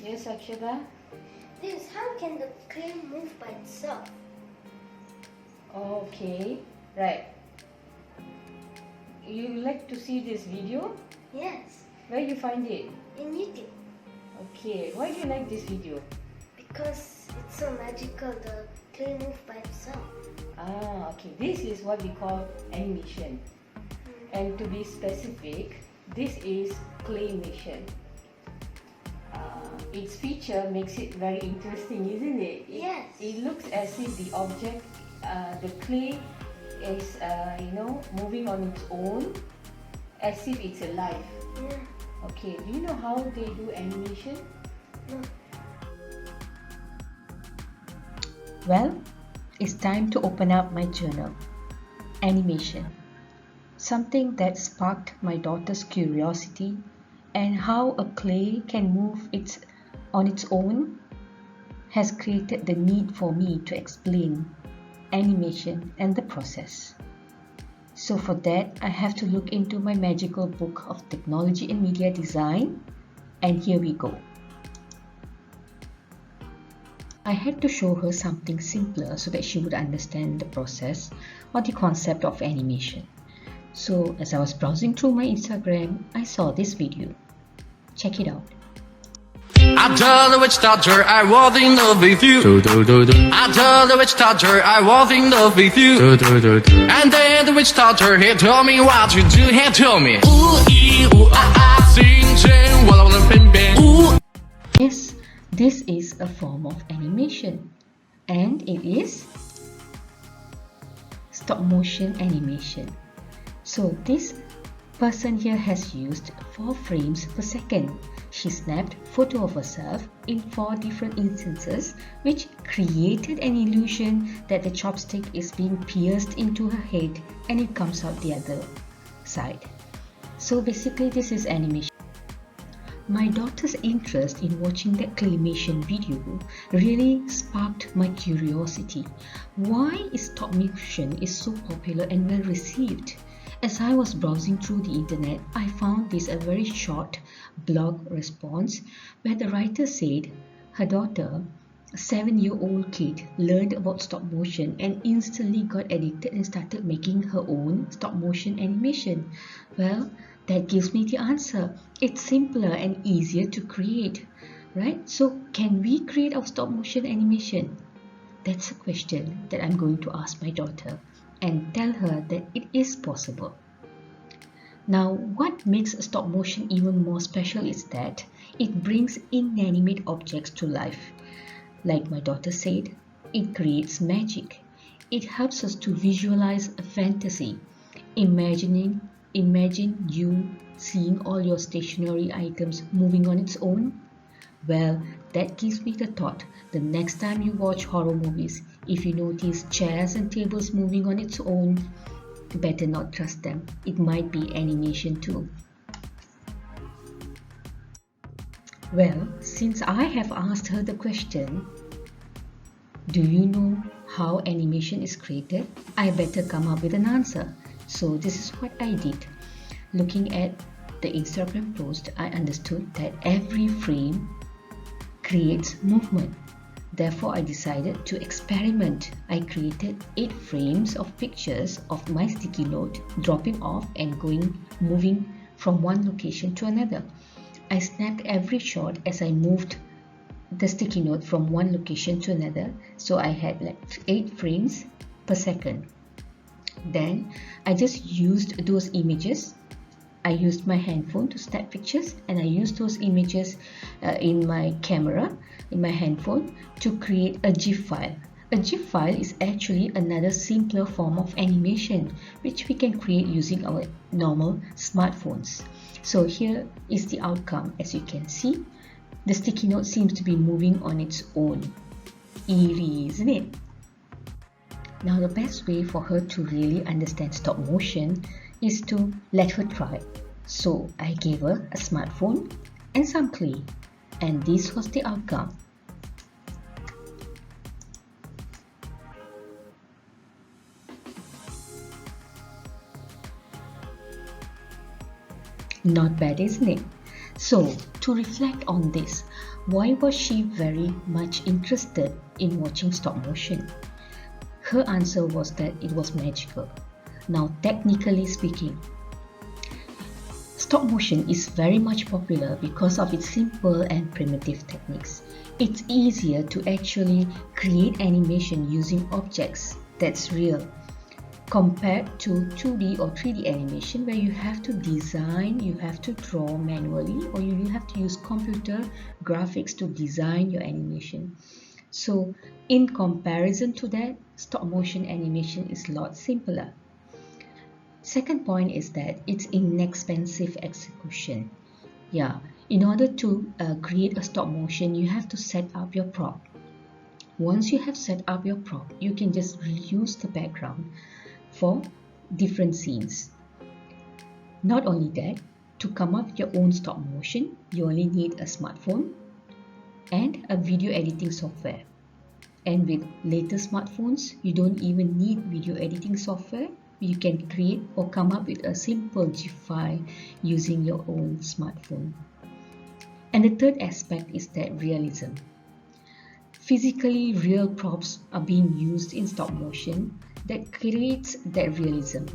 Yes, Akshata? This, how can the clay move by itself? Okay, right. You like to see this video? Yes, Where you find it? in YouTube. Okay, why do you like this video? Because it's so magical, the clay move by itself. Okay, this is what we call animation. And to be specific, this is claymation. Its feature makes it very interesting, isn't it? Yes. It looks as if the object, the clay is, moving on its own, as if it's alive. Yeah. Okay, do you know how they do animation? No. Well, it's time to open up my journal. Animation. Something that sparked my daughter's curiosity, and how a clay can move on its own has created the need for me to explain animation and the process. So for that, I have to look into my magical book of technology and media design, and here we go. I had to show her something simpler so that she would understand the process or the concept of animation. So as I was browsing through my Instagram, I saw this video. Check it out. I told the witch doctor I was in love with you. I told the witch doctor I was in love with you. And then the witch doctor he told me what to do. He told me, ooh ee ooh ah ah, sing sing, what I wanna bang ooh. Yes, this is a form of animation, and it is stop motion animation. So this person here has used 4 frames per second. She snapped a photo of herself in 4 different instances, which created an illusion that the chopstick is being pierced into her head and it comes out the other side. So basically this is animation. My daughter's interest in watching that claymation video really sparked my curiosity. Why is stop motion so popular and well received? As I was browsing through the internet, I found this a very short blog response where the writer said her daughter, a 7-year-old kid, learned about stop motion and instantly got addicted and started making her own stop motion animation. Well, that gives me the answer. It's simpler and easier to create, right? So can we create our stop motion animation? That's a question that I'm going to ask my daughter and tell her that it is possible. Now, what makes stop motion even more special is that it brings inanimate objects to life. Like my daughter said, it creates magic. It helps us to visualize a fantasy. Imagine you seeing all your stationary items moving on its own. Well, that gives me the thought, the next time you watch horror movies, if you notice chairs and tables moving on its own, better not trust them. It might be animation too. Well, since I have asked her the question, do you know how animation is created? I better come up with an answer. So this is what I did. Looking at the Instagram post, I understood that every frame creates movement. Therefore, I decided to experiment. I created 8 frames of pictures of my sticky note dropping off and moving from one location to another. I snapped every shot as I moved the sticky note from one location to another. So I had like 8 frames per second. Then I just used those images. I used my handphone to snap pictures, and I used those images in my camera, in my handphone, to create a GIF file. A GIF file is actually another simpler form of animation which we can create using our normal smartphones. So here is the outcome. As you can see, the sticky note seems to be moving on its own. Eerie, isn't it? Now the best way for her to really understand stop motion is to let her try. So I gave her a smartphone and some clay, and this was the outcome. Not bad, isn't it? So, to reflect on this, why was she very much interested in watching stop motion? Her answer was that it was magical. Now, technically speaking, stop motion is very much popular because of its simple and primitive techniques. It's easier to actually create animation using objects that's real compared to 2D or 3D animation, where you have to design, you have to draw manually, or you have to use computer graphics to design your animation. So in comparison to that, stop motion animation is a lot simpler. Second point is that it's inexpensive execution. Yeah, in order to create a stop motion, you have to set up your prop. Once you have set up your prop, you can just reuse the background for different scenes. Not only that, to come up with your own stop motion, you only need a smartphone and a video editing software. And with later smartphones, you don't even need video editing software. You can create or come up with a simple GIF file using your own smartphone. And the third aspect is that realism. Physically real props are being used in stop motion that creates that realism.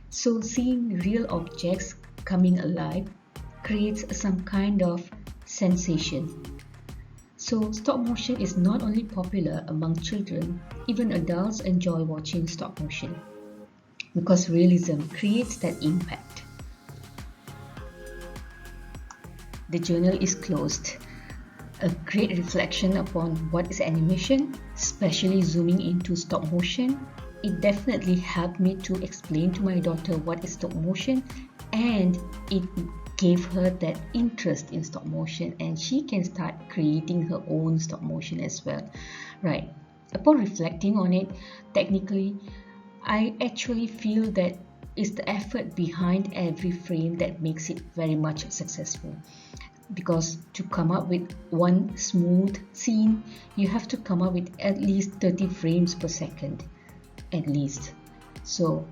So seeing real objects coming alive creates some kind of sensation. So stop motion is not only popular among children, even adults enjoy watching stop motion because realism creates that impact. The journal is closed. A great reflection upon what is animation, especially zooming into stop motion. It definitely helped me to explain to my daughter what is stop motion, and it gave her that interest in stop motion, and she can start creating her own stop motion as well. Right. Upon reflecting on it, technically, I actually feel that it's the effort behind every frame that makes it very much successful. Because to come up with one smooth scene, you have to come up with at least 30 frames per second, at least. So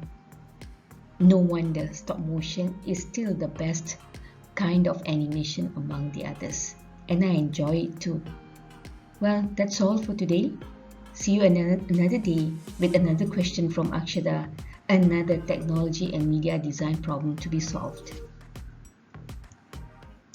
no wonder stop motion is still the best kind of animation among the others, and I enjoy it too. Well, that's all for today. See you another day with another question from Akshada, another technology and media design problem to be solved.